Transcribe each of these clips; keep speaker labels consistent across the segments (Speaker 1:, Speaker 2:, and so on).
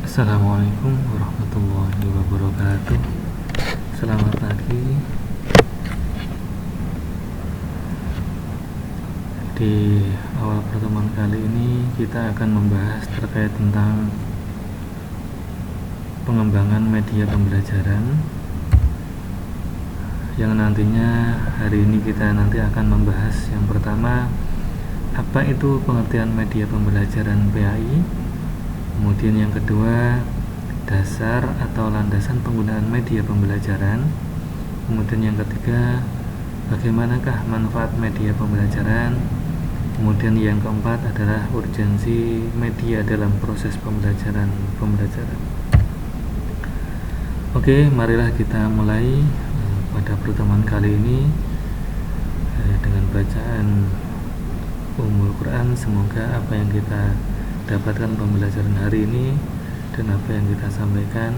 Speaker 1: Assalamualaikum warahmatullahi wabarakatuh. Selamat pagi. Di awal pertemuan kali ini kita akan membahas terkait tentang pengembangan media pembelajaran, yang nantinya hari ini kita nanti akan membahas yang pertama, apa itu pengertian media pembelajaran PAI. Kemudian yang kedua, dasar atau landasan penggunaan media pembelajaran. Kemudian yang ketiga, bagaimanakah manfaat media pembelajaran. Kemudian yang keempat adalah urgensi media dalam proses pembelajaran. Oke, marilah kita mulai pada pertemuan kali ini dengan bacaan Ummul Quran. Semoga apa yang kita dapatkan pembelajaran hari ini dan apa yang kita sampaikan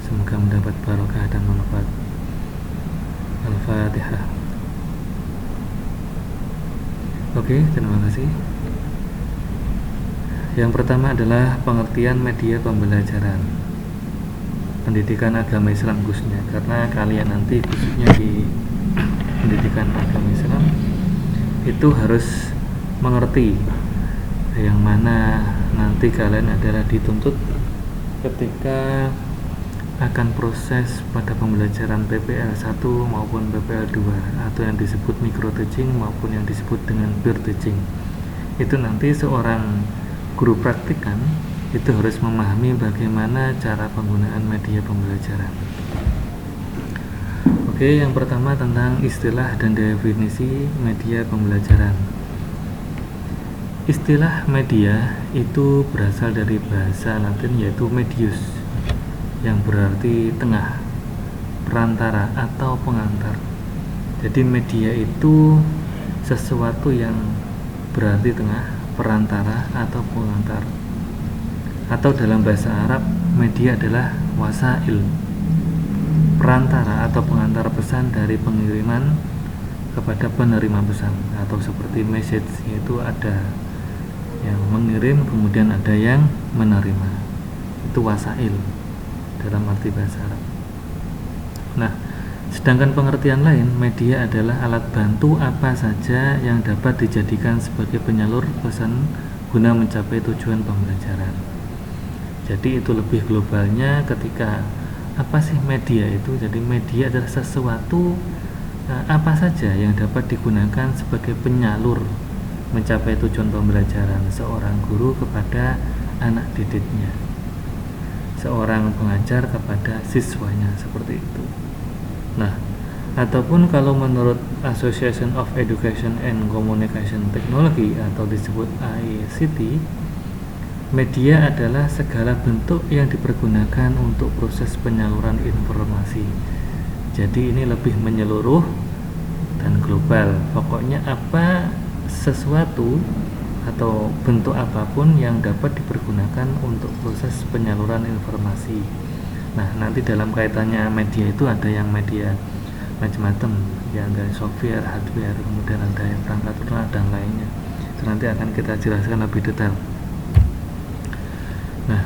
Speaker 1: semoga mendapat barokah dan manfaat. Al-Fatihah. Oke, terima kasih. Yang pertama adalah pengertian media pembelajaran pendidikan agama Islam khususnya, karena kalian nanti khususnya di pendidikan agama Islam itu harus mengerti yang mana nanti kalian adalah dituntut ketika akan proses pada pembelajaran PPL 1 maupun PPL 2 atau yang disebut micro teaching maupun yang disebut dengan peer teaching. Itu nanti seorang guru praktikan itu harus memahami bagaimana cara penggunaan media pembelajaran. Oke, yang pertama tentang istilah dan definisi media pembelajaran. Istilah media itu berasal dari bahasa Latin yaitu medius, yang berarti tengah, perantara atau pengantar. Jadi media itu sesuatu yang berarti tengah, perantara atau pengantar. Atau dalam bahasa Arab, media adalah wasail, perantara atau pengantar pesan dari pengiriman kepada penerima pesan, atau seperti message, yaitu ada yang mengirim kemudian ada yang menerima. Itu wasail dalam arti bahasa Arab. Nah, sedangkan pengertian lain, media adalah alat bantu apa saja yang dapat dijadikan sebagai penyalur pesan guna mencapai tujuan pembelajaran. Jadi itu lebih globalnya ketika apa sih media itu? Jadi media adalah sesuatu apa saja yang dapat digunakan sebagai penyalur mencapai tujuan pembelajaran seorang guru kepada anak didiknya, seorang pengajar kepada siswanya, seperti itu. Nah, ataupun kalau menurut Association of Education and Communication Technology atau disebut AICT, media adalah segala bentuk yang dipergunakan untuk proses penyaluran informasi. Jadi ini lebih menyeluruh dan global. Pokoknya apa sesuatu atau bentuk apapun yang dapat dipergunakan untuk proses penyaluran informasi. Nah, nanti dalam kaitannya media itu ada yang media macam-macam, ya, ada software, hardware, kemudian ada yang perangkat lunak dan lainnya. Itu nanti akan kita jelaskan lebih detail. Nah,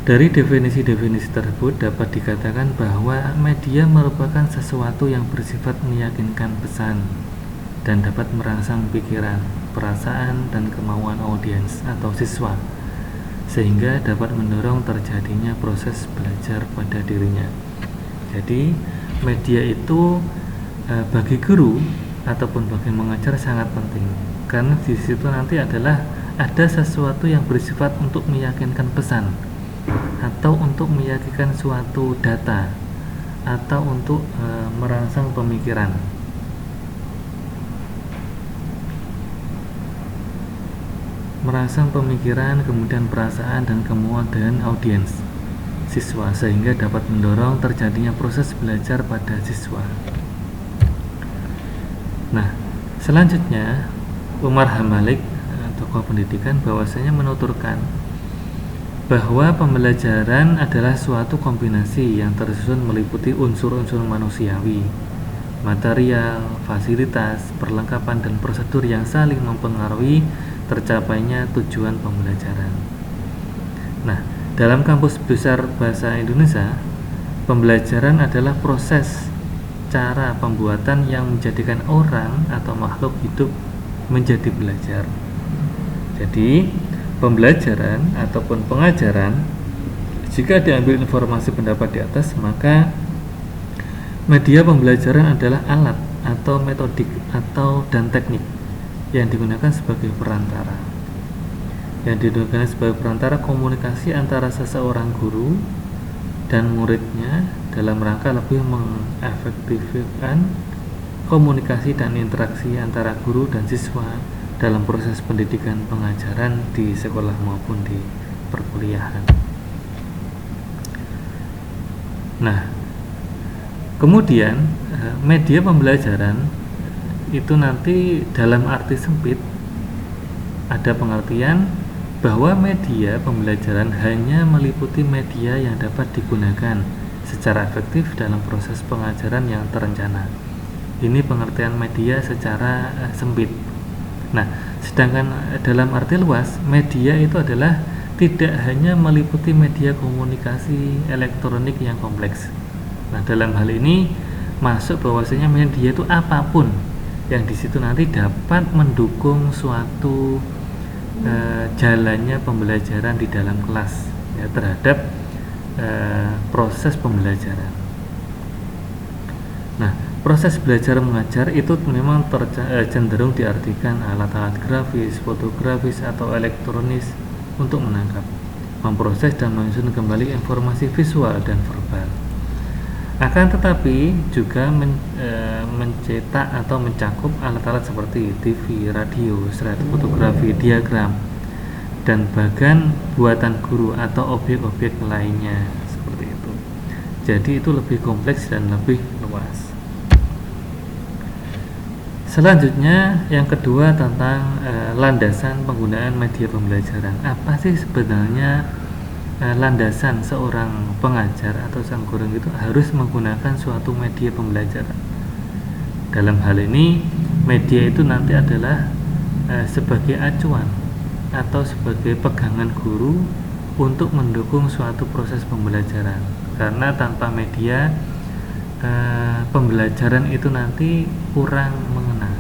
Speaker 1: dari definisi-definisi tersebut dapat dikatakan bahwa media merupakan sesuatu yang bersifat meyakinkan pesan dan dapat merangsang pikiran, perasaan, dan kemauan audiens atau siswa, sehingga dapat mendorong terjadinya proses belajar pada dirinya. Jadi media itu bagi guru ataupun bagi mengajar sangat penting, karena di situ nanti adalah ada sesuatu yang bersifat untuk meyakinkan pesan atau untuk meyakinkan suatu data atau untuk merangsang pemikiran. Kemudian perasaan dan kemauan dan audiens siswa, sehingga dapat mendorong terjadinya proses belajar pada siswa. Nah, selanjutnya Umar Hamalik, tokoh pendidikan, bahwasanya menuturkan bahwa pembelajaran adalah suatu kombinasi yang tersusun meliputi unsur-unsur manusiawi, material, fasilitas, perlengkapan, dan prosedur yang saling mempengaruhi tercapainya tujuan pembelajaran. Nah, Dalam Kamus Besar Bahasa Indonesia, pembelajaran adalah proses cara pembuatan yang menjadikan orang atau makhluk hidup menjadi belajar. Jadi, pembelajaran ataupun pengajaran, jika diambil informasi pendapat di atas, maka media pembelajaran adalah alat atau metodik dan teknik yang digunakan sebagai perantara. Yang digunakan sebagai perantara komunikasi antara seseorang guru dan muridnya dalam rangka lebih mengefektifkan komunikasi dan interaksi antara guru dan siswa dalam proses pendidikan pengajaran di sekolah maupun di perkuliahan. Nah, kemudian media pembelajaran itu nanti dalam arti sempit ada pengertian bahwa media pembelajaran hanya meliputi media yang dapat digunakan secara efektif dalam proses pengajaran yang terencana. Ini pengertian media secara sempit. Nah, sedangkan dalam arti luas, media itu adalah tidak hanya meliputi media komunikasi elektronik yang kompleks. Nah, dalam hal ini masuk bahwasanya media itu apapun yang di situ nanti dapat mendukung suatu jalannya pembelajaran di dalam kelas ya, terhadap proses pembelajaran. Nah, proses belajar mengajar itu memang cenderung diartikan alat-alat grafis, fotografis, atau elektronis untuk menangkap, memproses dan menyusun kembali informasi visual dan verbal. Akan tetapi juga mencetak atau mencakup alat-alat seperti TV, radio, slide fotografi, diagram, dan bahkan buatan guru atau objek-objek lainnya seperti itu. Jadi itu lebih kompleks dan lebih luas. Selanjutnya yang kedua tentang landasan penggunaan media pembelajaran. Apa sih sebenarnya landasan seorang pengajar atau sang guru itu harus menggunakan suatu media pembelajaran? Dalam hal ini media itu nanti adalah sebagai acuan atau sebagai pegangan guru untuk mendukung suatu proses pembelajaran, karena tanpa media pembelajaran itu nanti kurang mengena,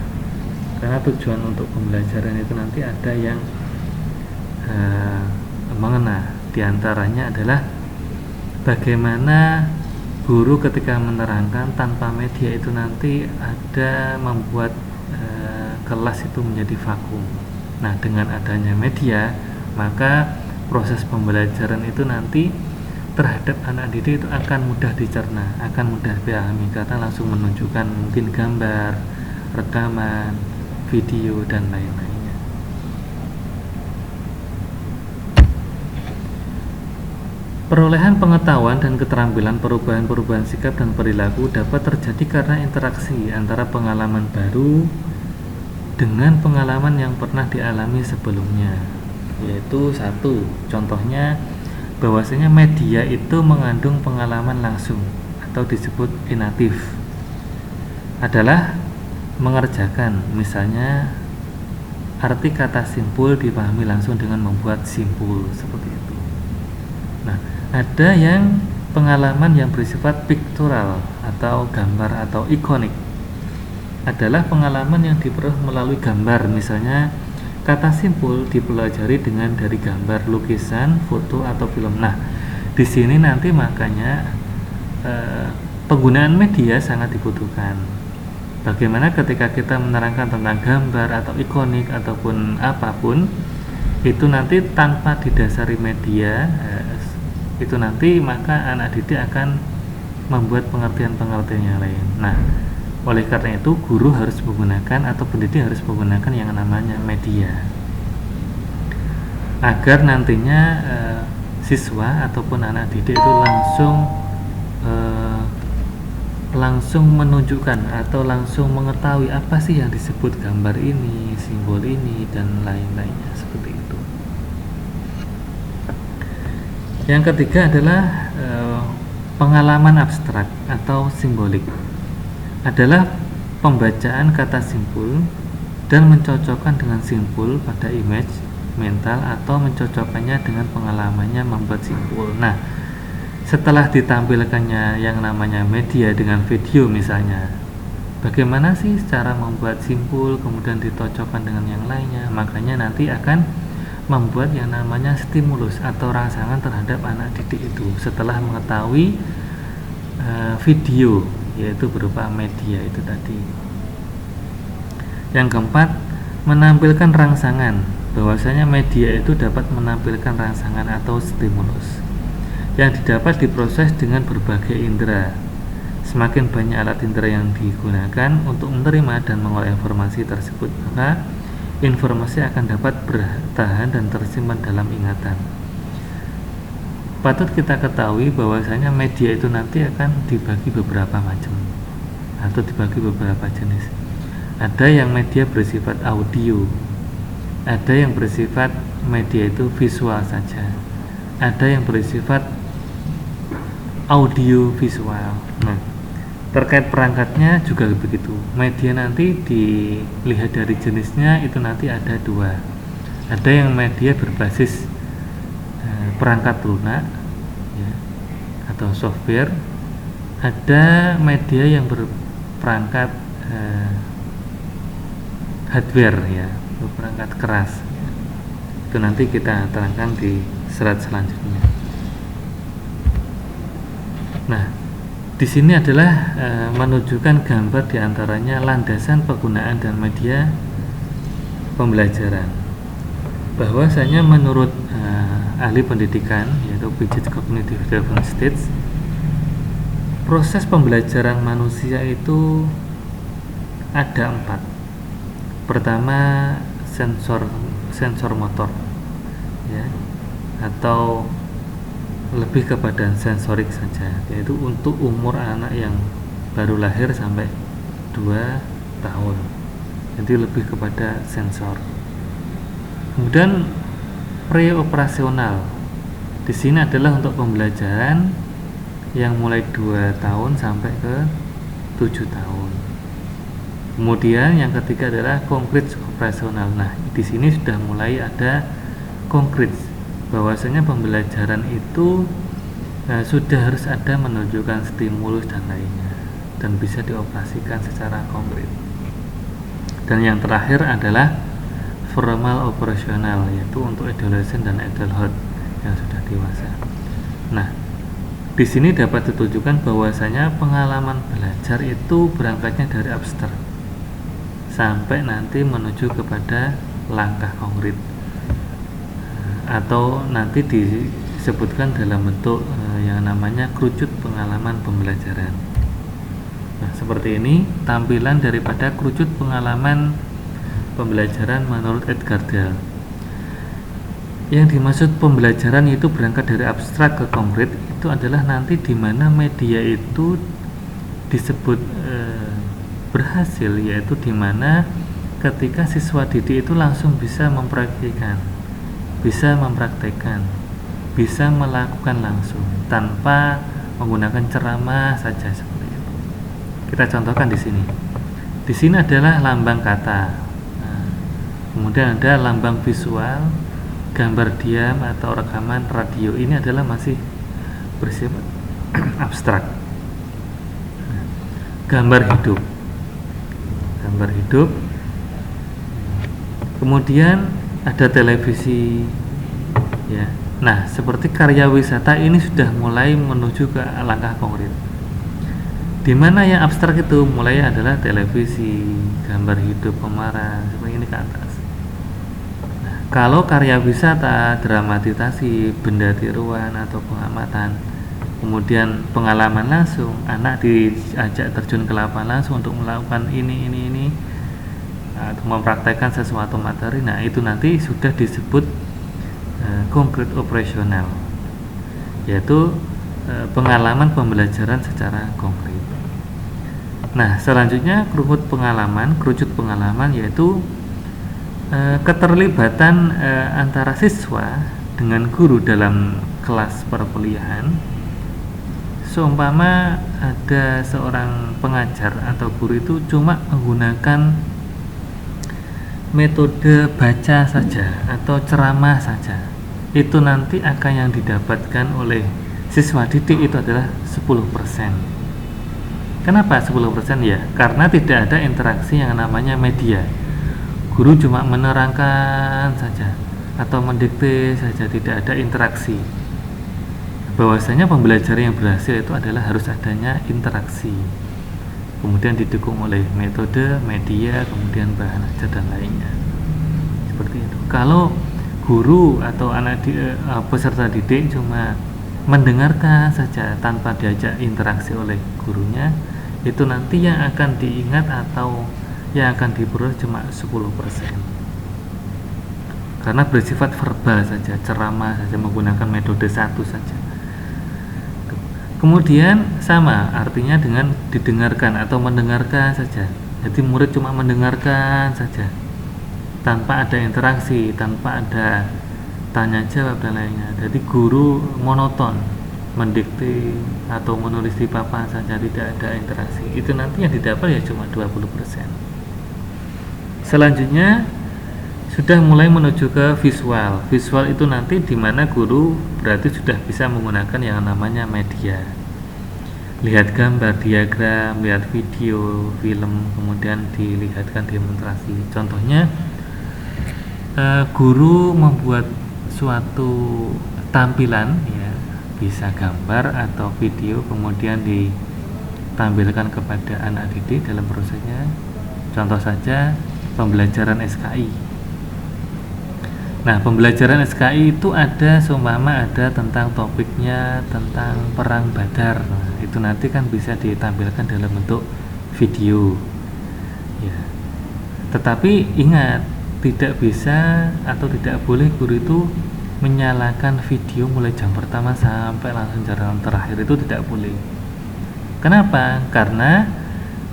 Speaker 1: karena tujuan untuk pembelajaran itu nanti ada yang mengena. Di antaranya adalah bagaimana guru ketika menerangkan tanpa media itu nanti ada membuat kelas itu menjadi vakum. Nah, dengan adanya media, maka proses pembelajaran itu nanti terhadap anak didik itu akan mudah dicerna, akan mudah dipahami, karena langsung menunjukkan mungkin gambar, rekaman, video, dan lain-lainnya. Perolehan pengetahuan dan keterampilan, perubahan-perubahan sikap dan perilaku dapat terjadi karena interaksi antara pengalaman baru dengan pengalaman yang pernah dialami sebelumnya. Yaitu satu, contohnya bahwasanya media itu mengandung pengalaman langsung atau disebut inatif, adalah mengerjakan, misalnya arti kata simpul dipahami langsung dengan membuat simpul seperti itu. Nah, ada yang pengalaman yang bersifat pictorial atau gambar atau ikonik, adalah pengalaman yang diperoleh melalui gambar, misalnya kata simpul dipelajari dengan dari gambar, lukisan, foto, atau film. Nah, di sini nanti makanya penggunaan media sangat dibutuhkan. Bagaimana ketika kita menerangkan tentang gambar atau ikonik ataupun apapun, itu nanti tanpa didasari media, itu nanti maka anak didik akan membuat pengertian-pengertian yang lain. Nah, oleh karena itu guru harus menggunakan atau pendidik harus menggunakan yang namanya media, agar nantinya siswa ataupun anak didik itu langsung menunjukkan atau langsung mengetahui apa sih yang disebut gambar ini, simbol ini, dan lain-lainnya seperti itu. Yang ketiga adalah pengalaman abstrak atau simbolik, adalah pembacaan kata simpul dan mencocokkan dengan simpul pada image mental atau mencocokkannya dengan pengalamannya membuat simpul. Nah, setelah ditampilkannya yang namanya media dengan video misalnya, bagaimana sih cara membuat simpul kemudian ditocokkan dengan yang lainnya, makanya nanti akan membuat yang namanya stimulus atau rangsangan terhadap anak didik itu setelah mengetahui video, yaitu berupa media itu tadi. Yang keempat, menampilkan rangsangan. Bahwasanya media itu dapat menampilkan rangsangan atau stimulus yang didapat diproses dengan berbagai indera. Semakin banyak alat indera yang digunakan untuk menerima dan mengolah informasi tersebut, maka informasi akan dapat bertahan dan tersimpan dalam ingatan. Patut kita ketahui bahwasanya media itu nanti akan dibagi beberapa macam atau dibagi beberapa jenis. Ada yang media bersifat audio, ada yang bersifat media itu visual saja, ada yang bersifat audio visual. Nah, terkait perangkatnya juga begitu. Media nanti dilihat dari jenisnya itu nanti ada dua. Ada yang media berbasis perangkat lunak ya, atau software. Ada media yang berperangkat hardware ya, perangkat keras ya. Itu nanti kita terangkan di slide selanjutnya. Nah, di sini adalah menunjukkan gambar diantaranya landasan penggunaan dan media pembelajaran. Bahwasanya menurut ahli pendidikan yaitu Piaget Cognitive Development Stage, proses pembelajaran manusia itu ada 4. Pertama, sensor motor ya, atau lebih kepada sensorik saja, yaitu untuk umur anak yang baru lahir sampai 2 tahun, jadi lebih kepada sensor. Kemudian preoperasional di sini adalah untuk pembelajaran yang mulai 2 tahun sampai ke 7 tahun. Kemudian yang ketiga adalah konkret operasional. Nah, di sini sudah mulai ada konkret, bahwasanya pembelajaran itu sudah harus ada menunjukkan stimulus dan lainnya dan bisa dioperasikan secara konkret. Dan yang terakhir adalah formal operasional, yaitu untuk adolescent dan adulthood yang sudah dewasa. Nah, di sini dapat ditunjukkan bahwasanya pengalaman belajar itu berangkatnya dari abstrak sampai nanti menuju kepada langkah konkret, atau nanti disebutkan dalam bentuk yang namanya kerucut pengalaman pembelajaran. Nah, seperti ini tampilan daripada kerucut pengalaman pembelajaran menurut Edgar Dale. Yang dimaksud pembelajaran itu berangkat dari abstrak ke konkret itu adalah nanti di mana media itu disebut berhasil, yaitu di mana ketika siswa didik itu langsung bisa mempraktikkan, bisa mempraktekkan, bisa melakukan langsung tanpa menggunakan ceramah saja seperti itu. Kita contohkan di sini. Di sini adalah lambang kata. Nah, kemudian ada lambang visual, gambar diam atau rekaman radio. Ini adalah masih bersifat abstrak. Nah, gambar hidup. Gambar hidup. Kemudian ada televisi ya. Nah, seperti karya wisata ini sudah mulai menuju ke langkah konkret. Di mana yang abstrak itu mulai adalah televisi, gambar hidup, pemeran, seperti ini ke atas. Nah, kalau karya wisata, dramatisasi, benda tiruan atau pengamatan, kemudian pengalaman langsung, anak diajak terjun ke lapangan langsung untuk melakukan ini atau mempraktekkan sesuatu materi. Nah, itu nanti sudah disebut konkret operasional, yaitu pengalaman pembelajaran secara konkret. Nah, selanjutnya kerucut pengalaman yaitu keterlibatan antara siswa dengan guru dalam kelas perkuliahan. Seumpama ada seorang pengajar atau guru itu cuma menggunakan metode baca saja atau ceramah saja, itu nanti akan yang didapatkan oleh siswa didik itu adalah 10%. Kenapa 10%? Ya karena tidak ada interaksi yang namanya media. Guru cuma menerangkan saja atau mendikte saja, tidak ada interaksi. Bahwasanya pembelajaran yang berhasil itu adalah harus adanya interaksi, kemudian didukung oleh metode, media, kemudian bahan ajar dan lainnya. Seperti itu. Kalau guru atau peserta didik cuma mendengarkan saja tanpa diajak interaksi oleh gurunya, itu nanti yang akan diingat atau yang akan diperoleh cuma 10%. Karena bersifat verbal saja, ceramah saja, menggunakan metode satu saja. Kemudian sama artinya dengan didengarkan atau mendengarkan saja. Jadi murid cuma mendengarkan saja tanpa ada interaksi, tanpa ada tanya jawab dan lainnya. Jadi guru monoton, mendikte atau menulis di papan saja, tidak ada interaksi. Itu nanti yang didapat ya cuma 20%. Selanjutnya sudah mulai menuju ke visual. Visual itu nanti di mana guru berarti sudah bisa menggunakan yang namanya media. Lihat gambar, diagram, lihat video, film, kemudian dilihatkan demonstrasi. Contohnya guru membuat suatu tampilan, ya, bisa gambar atau video, kemudian ditampilkan kepada anak didik dalam prosesnya. Contoh saja pembelajaran SKI. Nah, pembelajaran SKI itu ada seumpama ada tentang topiknya tentang perang Badar. Nah, itu nanti kan bisa ditampilkan dalam bentuk video. Ya. Tetapi ingat, tidak bisa atau tidak boleh guru itu menyalakan video mulai jam pertama sampai langsung jam terakhir, itu tidak boleh. Kenapa? Karena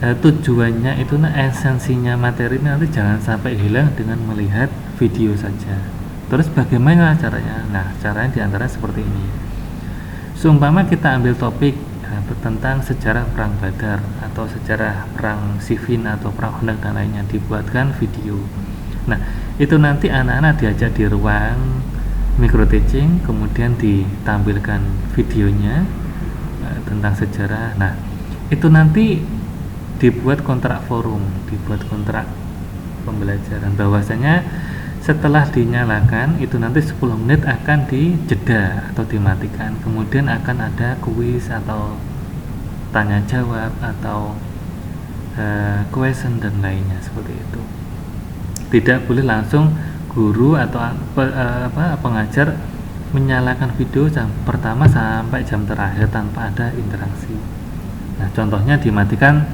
Speaker 1: tujuannya itu esensinya materi nanti jangan sampai hilang dengan melihat video saja. Terus bagaimana caranya? Nah, caranya diantara seperti ini. Seumpama kita ambil topik tentang sejarah perang Badar atau sejarah perang Siffin atau perang Khandaq dan lainnya, dibuatkan video. Nah, itu nanti anak-anak diajak di ruang micro teaching, kemudian ditampilkan videonya tentang sejarah. Nah, itu nanti dibuat kontrak forum, dibuat kontrak pembelajaran, bahwasanya setelah dinyalakan itu nanti 10 menit akan dijeda atau dimatikan, kemudian akan ada kuis atau tanya jawab atau question dan lainnya, seperti itu. Tidak boleh langsung guru atau pengajar menyalakan video jam pertama sampai jam terakhir tanpa ada interaksi. Nah, contohnya dimatikan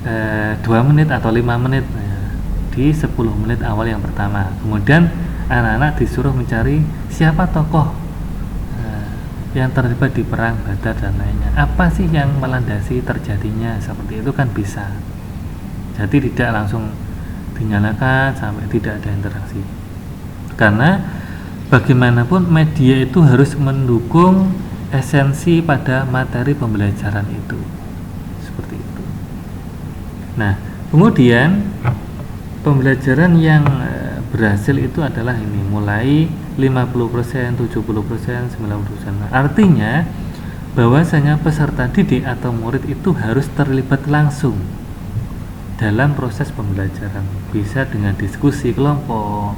Speaker 1: 2 menit atau 5 menit di 10 menit awal yang pertama. Kemudian anak-anak disuruh mencari siapa tokoh yang terlibat di perang Badar dan lainnya, apa sih yang melandasi terjadinya, seperti itu kan bisa. Jadi tidak langsung dinyalakan sampai tidak ada interaksi, karena bagaimanapun media itu harus mendukung esensi pada materi pembelajaran itu, seperti itu. Nah, kemudian pembelajaran yang berhasil itu adalah ini, mulai 50%, 70%, 90%. Artinya bahwasanya peserta didik atau murid itu harus terlibat langsung dalam proses pembelajaran, bisa dengan diskusi kelompok,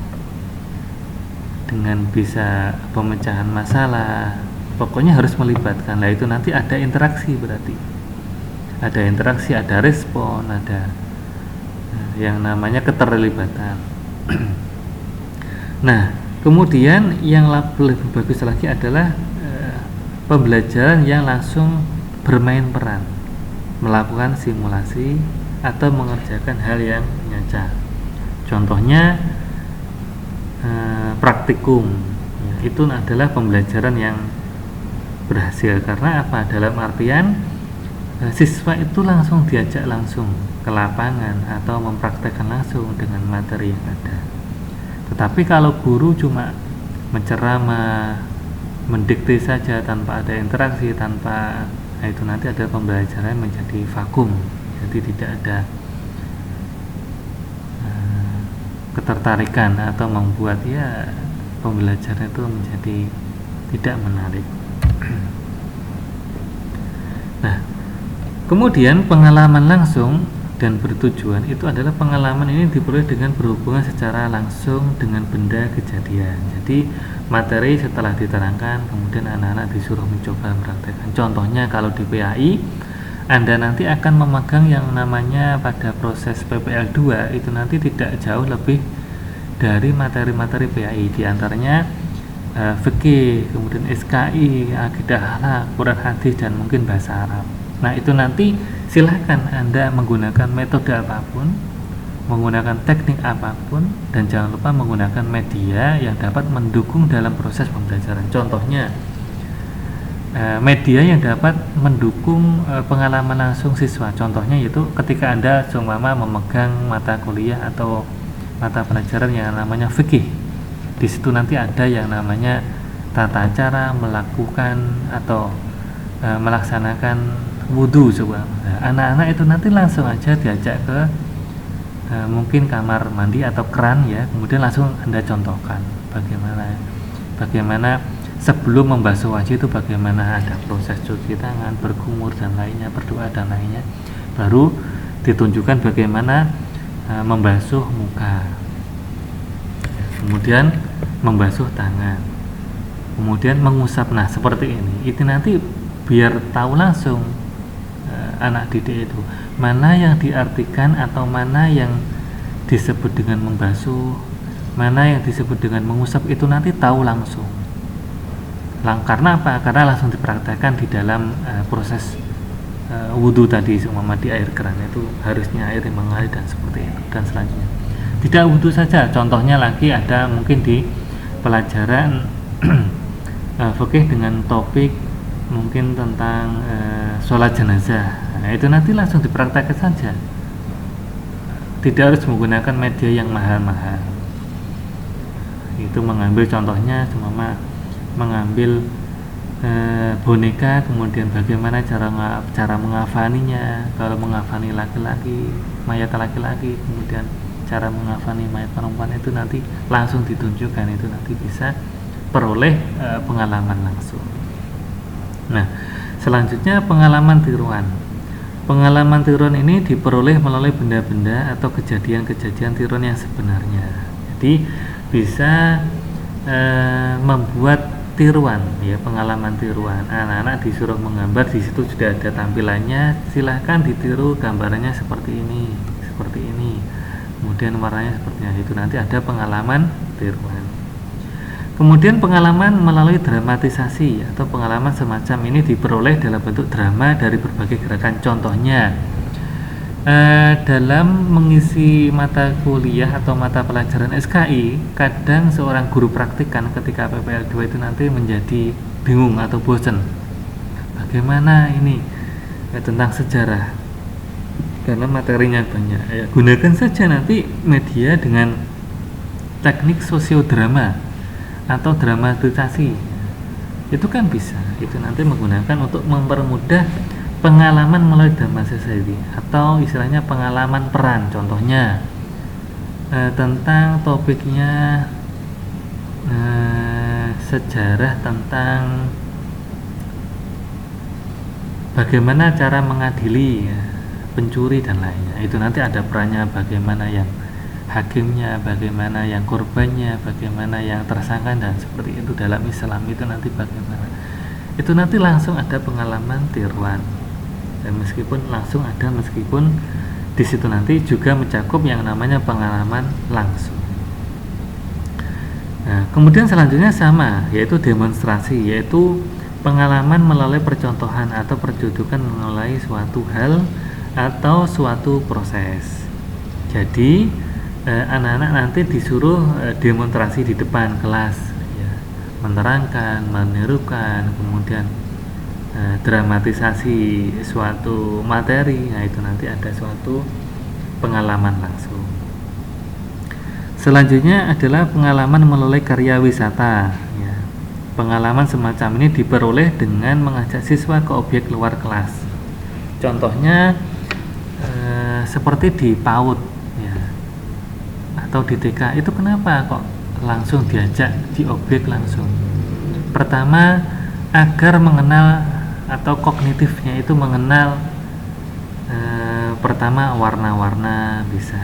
Speaker 1: dengan bisa pemecahan masalah, pokoknya harus melibatkan. Nah, itu nanti ada interaksi, berarti ada interaksi, ada respon, ada yang namanya keterlibatan. Nah, kemudian yang lebih bagus lagi adalah pembelajaran yang langsung bermain peran, melakukan simulasi atau mengerjakan hal yang nyata. Contohnya praktikum, ya, itu adalah pembelajaran yang berhasil. Karena apa? Dalam artian siswa itu langsung diajak langsung ke lapangan atau mempraktekkan langsung dengan materi yang ada. Tetapi kalau guru cuma menceramah, mendikte saja tanpa ada interaksi, tanpa, nah itu nanti ada pembelajaran menjadi vakum, jadi tidak ada ketertarikan atau membuat ya pembelajaran itu menjadi tidak menarik. Nah, kemudian pengalaman langsung dan bertujuan itu adalah pengalaman ini diperoleh dengan berhubungan secara langsung dengan benda kejadian. Jadi materi setelah diterangkan kemudian anak-anak disuruh mencoba mempraktekkan. Contohnya kalau di PAI Anda nanti akan memegang yang namanya pada proses PPL 2 itu nanti tidak jauh lebih dari materi-materi PAI, diantaranya fikih, kemudian SKI, akidah akhlak, Quran hadis, dan mungkin bahasa Arab. Nah itu nanti silahkan Anda menggunakan metode apapun, menggunakan teknik apapun, dan jangan lupa menggunakan media yang dapat mendukung dalam proses pembelajaran. Contohnya media yang dapat mendukung pengalaman langsung siswa. Contohnya yaitu ketika Anda seumpama memegang mata kuliah atau mata pelajaran yang namanya fikih. Di situ nanti ada yang namanya tata cara melakukan atau melaksanakan wudhu. Coba anak-anak itu nanti langsung aja diajak ke mungkin kamar mandi atau keran ya, kemudian langsung Anda contohkan bagaimana sebelum membasuh wajah itu bagaimana ada proses cuci tangan, berkumur dan lainnya, berdoa dan lainnya, baru ditunjukkan bagaimana membasuh muka, kemudian membasuh tangan, kemudian mengusap. Nah seperti ini, itu nanti biar tahu langsung anak didik itu mana yang diartikan atau mana yang disebut dengan membasuh, mana yang disebut dengan mengusap, itu nanti tahu langsung. Karena apa? Karena langsung dipraktekkan di dalam proses wudhu tadi, seumpama di air keran itu harusnya air yang mengalir dan seperti itu, dan selanjutnya. Tidak wudhu saja, contohnya lagi ada mungkin di pelajaran fikih dengan topik mungkin tentang sholat jenazah. Nah itu nanti langsung dipraktekkan saja, tidak harus menggunakan media yang mahal-mahal. Itu mengambil contohnya cuma mengambil boneka, kemudian bagaimana cara mengafaninya. Kalau mengafani laki-laki, mayat laki-laki, kemudian cara mengafani mayat perempuan, itu nanti langsung ditunjukkan, itu nanti bisa peroleh pengalaman langsung. Nah selanjutnya pengalaman tiruan. Pengalaman tiruan ini diperoleh melalui benda-benda atau kejadian-kejadian tiruan yang sebenarnya. Jadi bisa membuat tiruan ya, pengalaman tiruan. Anak-anak disuruh menggambar, di situ sudah ada tampilannya, silahkan ditiru gambarannya seperti ini, kemudian warnanya seperti itu, nanti ada pengalaman tiruan. Kemudian pengalaman melalui dramatisasi atau pengalaman semacam ini diperoleh dalam bentuk drama dari berbagai gerakan. Contohnya dalam mengisi mata kuliah atau mata pelajaran SKI, kadang seorang guru praktikan ketika PPL 2 itu nanti menjadi bingung atau bosan. Bagaimana ini tentang sejarah, karena materinya banyak. Ya, gunakan saja nanti media dengan teknik sosiodrama atau dramatisasi. Itu kan bisa. Itu nanti menggunakan untuk mempermudah pengalaman melalui dramatisasi atau istilahnya pengalaman peran. Contohnya tentang topiknya sejarah tentang bagaimana cara mengadili pencuri dan lainnya. Itu nanti ada perannya, bagaimana yang hakimnya, bagaimana yang korbannya, bagaimana yang tersangka, dan seperti itu dalam Islam itu nanti bagaimana. Itu nanti langsung ada pengalaman tiruan. Dan meskipun di situ nanti juga mencakup yang namanya pengalaman langsung. Nah, kemudian selanjutnya sama, yaitu demonstrasi, yaitu pengalaman melalui percontohan atau pertunjukan mengenai suatu hal atau suatu proses. Jadi anak-anak nanti disuruh demonstrasi di depan kelas ya, menerangkan, menirukan, kemudian dramatisasi suatu materi. Nah itu nanti ada suatu pengalaman langsung. Selanjutnya adalah pengalaman melalui karya wisata ya. Pengalaman semacam ini diperoleh dengan mengajak siswa ke objek luar kelas. Contohnya seperti di PAUD ya, atau di TK itu kenapa kok langsung diajak di objek langsung? Pertama, agar mengenal atau kognitifnya itu mengenal pertama warna-warna, bisa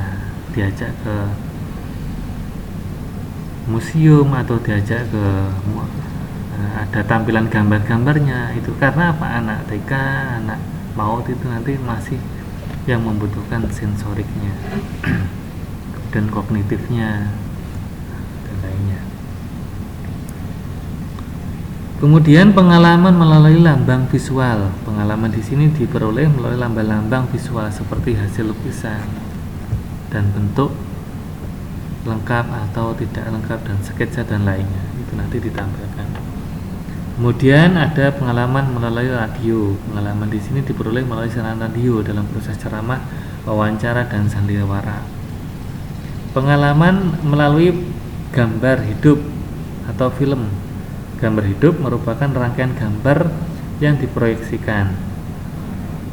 Speaker 1: diajak ke museum atau diajak ke ada tampilan gambar-gambarnya. Itu karena apa? Anak TK, anak PAUD itu nanti masih yang membutuhkan sensoriknya dan kognitifnya dan lainnya. Kemudian pengalaman melalui lambang visual. Pengalaman di sini diperoleh melalui lambang-lambang visual seperti hasil lukisan dan bentuk lengkap atau tidak lengkap dan sketsa dan lainnya. Itu nanti ditampilkan. Kemudian ada pengalaman melalui radio. Pengalaman di sini diperoleh melalui siaran radio dalam proses ceramah, wawancara dan sandiwara. Pengalaman melalui gambar hidup atau film. Gambar hidup merupakan rangkaian gambar yang diproyeksikan.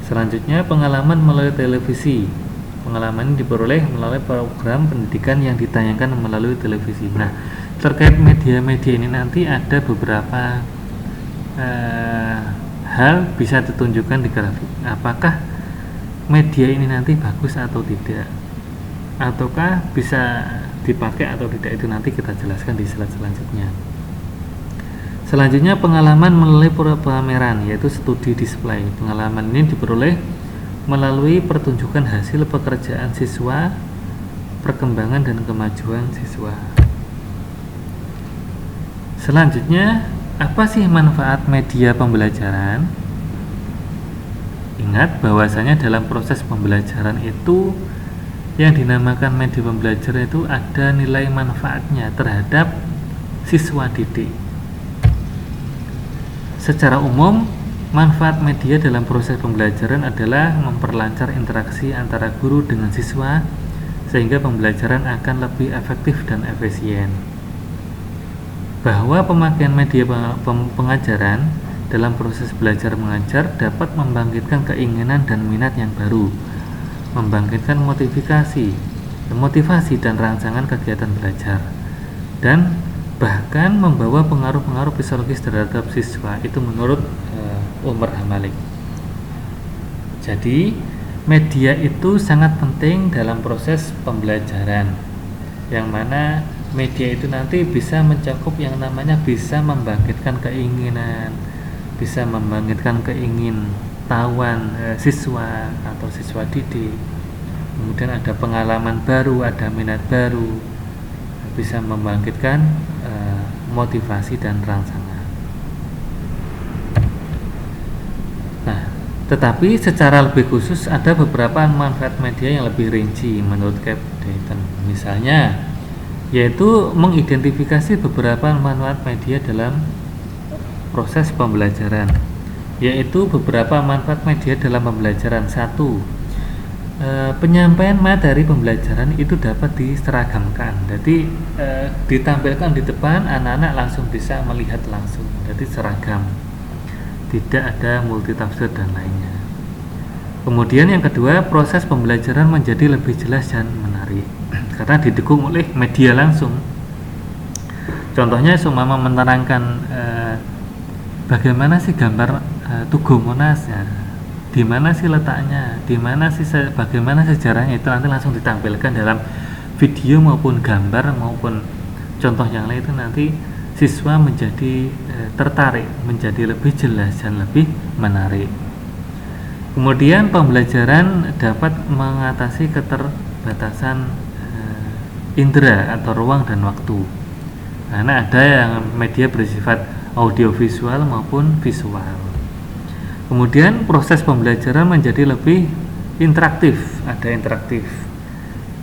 Speaker 1: Selanjutnya pengalaman melalui televisi. Pengalaman ini diperoleh melalui program pendidikan yang ditayangkan melalui televisi. Nah, terkait media-media ini nanti ada beberapa hal bisa ditunjukkan di grafik. Apakah media ini nanti bagus atau tidak, ataukah bisa dipakai atau tidak, itu nanti kita jelaskan di slide selanjutnya. Selanjutnya pengalaman melalui pameran, yaitu studi display. Pengalaman ini diperoleh melalui pertunjukan hasil pekerjaan siswa, perkembangan dan kemajuan siswa. Selanjutnya, apa sih manfaat media pembelajaran? Ingat bahwasanya dalam proses pembelajaran itu yang dinamakan media pembelajaran itu ada nilai manfaatnya terhadap siswa didik. Secara umum, manfaat media dalam proses pembelajaran adalah memperlancar interaksi antara guru dengan siswa sehingga pembelajaran akan lebih efektif dan efisien. Bahwa pemakaian media pengajaran dalam proses belajar mengajar dapat membangkitkan keinginan dan minat yang baru, membangkitkan motivasi dan rangsangan kegiatan belajar, dan bahkan membawa pengaruh-pengaruh psikologis terhadap siswa. Itu menurut Umar Hamalik. Jadi media itu sangat penting dalam proses pembelajaran, yang mana media itu nanti bisa mencakup yang namanya bisa membangkitkan keinginan, bisa membangkitkan keingintahuan siswa atau siswa didik. Kemudian ada pengalaman baru, ada minat baru, bisa membangkitkan motivasi dan rangsangan. Nah, tetapi secara lebih khusus ada beberapa manfaat media yang lebih rinci menurut Cape Dayton. Misalnya, yaitu mengidentifikasi beberapa manfaat media dalam proses pembelajaran, yaitu beberapa manfaat media dalam pembelajaran. 1. Penyampaian materi pembelajaran itu dapat diseragamkan, jadi ditampilkan di depan, anak-anak langsung bisa melihat langsung, jadi seragam, tidak ada multitafsir dan lainnya. Kemudian yang kedua, proses pembelajaran menjadi lebih jelas dan menarik karena didukung oleh media langsung. Contohnya seumpama menerangkan bagaimana sih gambar Tugu Monas, ya, di mana sih letaknya, di mana sih bagaimana sejarahnya, itu nanti langsung ditampilkan dalam video maupun gambar maupun contoh yang lain. Itu nanti siswa menjadi tertarik, menjadi lebih jelas dan lebih menarik. Kemudian pembelajaran dapat mengatasi keterbatasan indera atau ruang dan waktu, karena ada yang media bersifat audiovisual maupun visual. Kemudian proses pembelajaran menjadi lebih interaktif,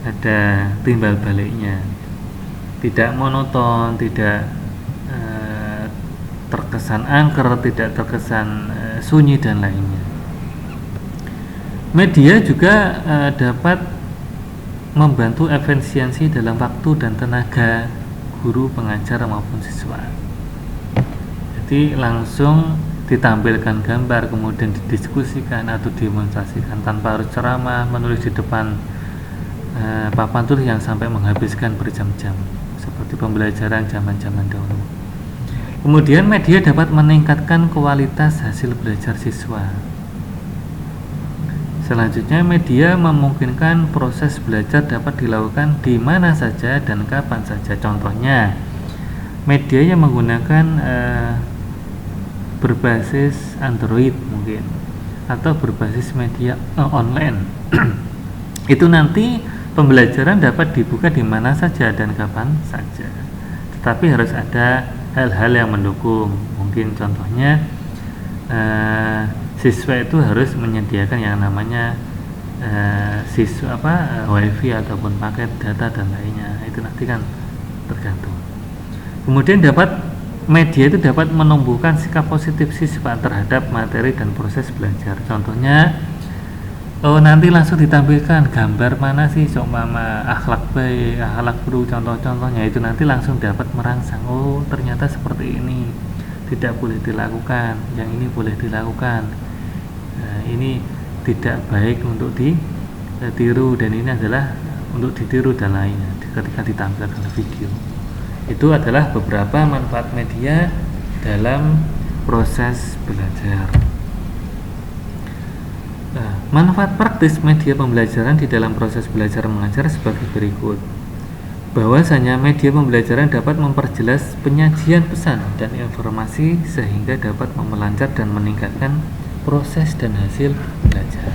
Speaker 1: ada timbal baliknya, tidak monoton, tidak terkesan angker, tidak terkesan sunyi dan lainnya. Media juga dapat membantu efisiensi dalam waktu dan tenaga guru, pengajar maupun siswa. Jadi langsung ditampilkan gambar, kemudian didiskusikan atau demonstrasikan tanpa harus ceramah, menulis di depan papan tulis yang sampai menghabiskan berjam-jam seperti pembelajaran zaman-zaman dahulu. Kemudian media dapat meningkatkan kualitas hasil belajar siswa. Selanjutnya, media memungkinkan proses belajar dapat dilakukan di mana saja dan kapan saja. Contohnya, media yang menggunakan berbasis Android mungkin, atau berbasis media online. Itu nanti pembelajaran dapat dibuka di mana saja dan kapan saja. Tetapi harus ada hal-hal yang mendukung. Mungkin contohnya siswa itu harus menyediakan yang namanya wifi ataupun paket data dan lainnya. Itu nanti kan tergantung. Kemudian media itu dapat menumbuhkan sikap positif siswa terhadap materi dan proses belajar. Contohnya, nanti langsung ditampilkan gambar mana sih seumpama akhlak baik, akhlak buruk, contoh-contohnya itu nanti langsung dapat merangsang. Oh, ternyata seperti ini, tidak boleh dilakukan, yang ini boleh dilakukan. Ini tidak baik untuk ditiru dan ini adalah untuk ditiru dan lainnya ketika ditampilkan video. Itu adalah beberapa manfaat media dalam proses belajar. Manfaat praktis media pembelajaran di dalam proses belajar mengajar sebagai berikut. Bahwasanya media pembelajaran dapat memperjelas penyajian pesan dan informasi sehingga dapat memelancar dan meningkatkan proses dan hasil belajar.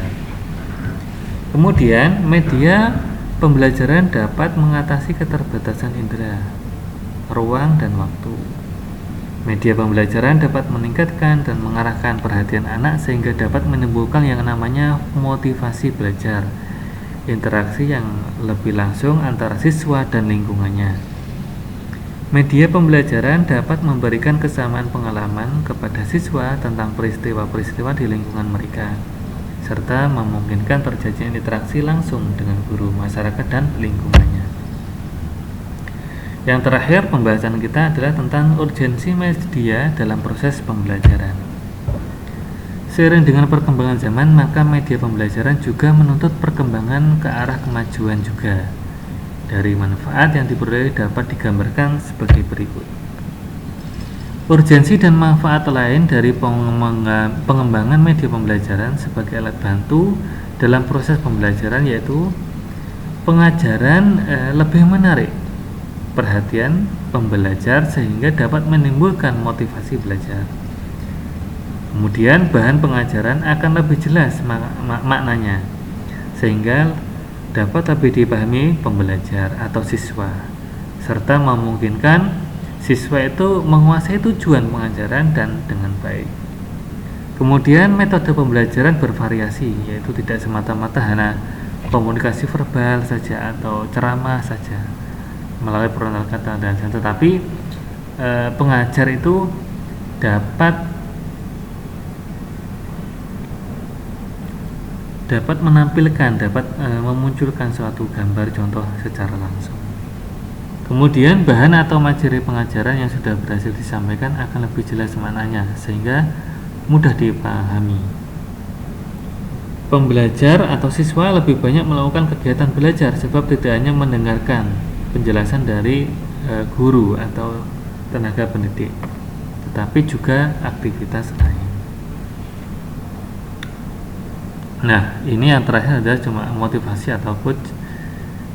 Speaker 1: Kemudian, media pembelajaran dapat mengatasi keterbatasan indera, ruang, dan waktu. Media pembelajaran dapat meningkatkan dan mengarahkan perhatian anak sehingga dapat menimbulkan yang namanya motivasi belajar, interaksi yang lebih langsung antara siswa dan lingkungannya. Media pembelajaran dapat memberikan kesamaan pengalaman kepada siswa tentang peristiwa-peristiwa di lingkungan mereka, serta memungkinkan terjadinya interaksi langsung dengan guru, masyarakat, dan lingkungannya. Yang terakhir, pembahasan kita adalah tentang urgensi media dalam proses pembelajaran. Seiring dengan perkembangan zaman, maka media pembelajaran juga menuntut perkembangan ke arah kemajuan juga. Dari manfaat yang diperoleh dapat digambarkan sebagai berikut. Urgensi dan manfaat lain dari pengembangan media pembelajaran sebagai alat bantu dalam proses pembelajaran yaitu pengajaran lebih menarik perhatian pembelajar sehingga dapat menimbulkan motivasi belajar. Kemudian bahan pengajaran akan lebih jelas maknanya sehingga dapat lebih dipahami pembelajar atau siswa, serta memungkinkan siswa itu menguasai tujuan pengajaran dan dengan baik. Kemudian metode pembelajaran bervariasi, yaitu tidak semata-mata hanya komunikasi verbal saja atau ceramah saja melalui perantal kata dan tetapi pengajar itu dapat menampilkan, memunculkan suatu gambar contoh secara langsung. Kemudian bahan atau materi pengajaran yang sudah berhasil disampaikan akan lebih jelas maknanya sehingga mudah dipahami. Pembelajar atau siswa lebih banyak melakukan kegiatan belajar sebab tidak hanya mendengarkan penjelasan dari guru atau tenaga pendidik, tetapi juga aktivitas lain. Nah, ini yang terakhir adalah cuma motivasi atau coach.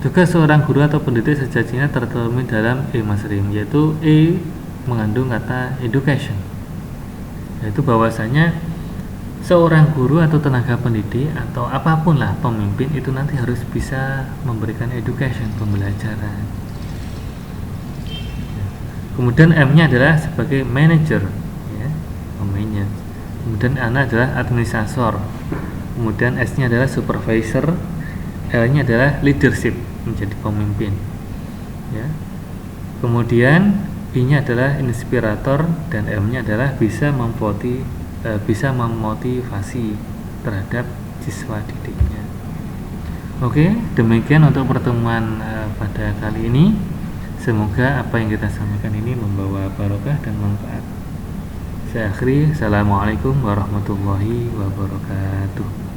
Speaker 1: Juga seorang guru atau pendidik sejatinya tercermin dalam Mas Rim, yaitu E mengandung kata education, yaitu bahwasanya seorang guru atau tenaga pendidik atau apapun lah pemimpin itu nanti harus bisa memberikan education, pembelajaran. Kemudian M-nya adalah sebagai manager, ya, pemainnya. Kemudian A-nya adalah administrator. Kemudian S-nya adalah supervisor, L-nya adalah leadership, menjadi pemimpin. Ya. Kemudian I-nya adalah inspirator dan M-nya adalah bisa memotivasi terhadap siswa didiknya. Oke, demikian untuk pertemuan pada kali ini. Semoga apa yang kita sampaikan ini membawa barokah dan manfaat. Saya akhiri, assalamualaikum warahmatullahi wabarakatuh.